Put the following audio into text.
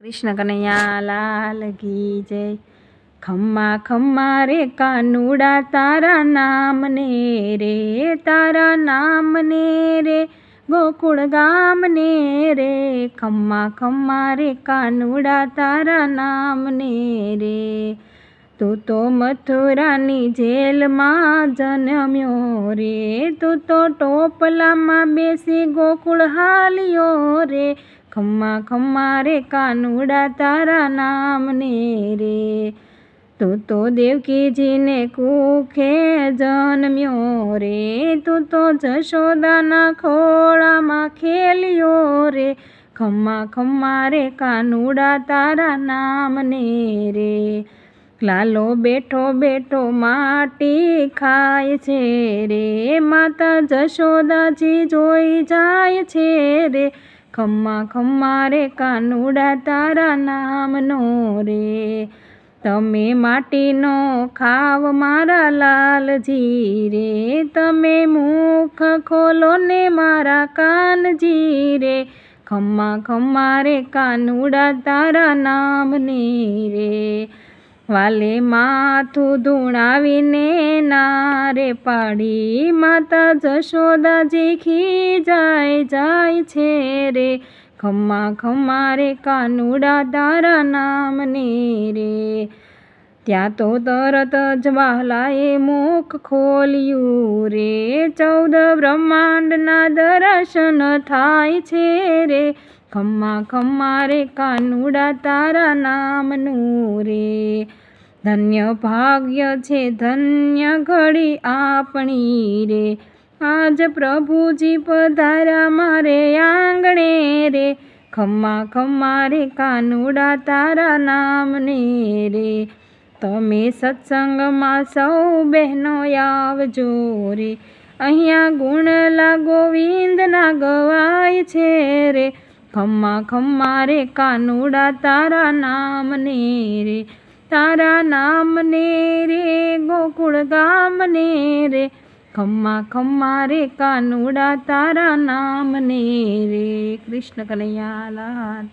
कृष्ण कन्हैया लाल की जय। खम्मा खम्मा रे कानूड़ा तारा नाम ने रे, तारा नाम ने रे, गोकुल गाम ने रे। खम्मा खम्मा रे कानूड़ा तारा नाम ने रे। तू तो मथुरानी जेल में जन्म्यो रे, तू तो टोपला में बेसी गोकुल हालियो रे। खम्मा खम्मा रे कानूड़ा तारा नाम ने रे। तू तो देवकी जी ने कुखे जन्म्यो रे, तू तो जशोदा ना खोड़ा में खेलियो रे। खम्मा खम्मा रे कानूड़ा तारा नाम ने रे। लालो बेठो बेठो माटी खाय छे रे, माता जशोदा जी जोई जाय छे रे। खम्मा खम्मा रे कानूड़ा तारा नाम नो रे। तमे माटी नो खाव मारा लालजी रे, तमे मुख खोलो ने मारा कानजी रे। खम्मा खम्मा रे कानूड़ा तारा नाम ने रे। वाले माथू धूणावीने नारे पाड़ी, माता जशोदा जी खीजाय जाय छे रे। खम्मा खम्मा रे कानूड़ा तारा नाम ने रे। त्या तो तरत ज वालाए मुख खोल्यू रे, 14 ब्रह्मांड ना दर्शन थाय छे रे। खम्मा खम्मा रे कानूड़ा तारा नाम नु रे। धन्य भाग्य छे धन्य घड़ी आपणी रे, आज प्रभुजी पधारा मारे आंगणे रे। खम्मा खम्मा रे कानूड़ा तारा नाम ने रे। तमे सत्संग में सौ बहनों आवजो रे, अहिया गुणला गोविंद ना गवाय छे रे। खम्मा खम्मा रे कानूड़ा तारा नाम ने रे, तारा नाम ने रे, गोकुल गाम ने रे। खम्मा खम्मा रे कानूड़ा तारा नाम ने रे। कृष्ण कन्हैया लाल।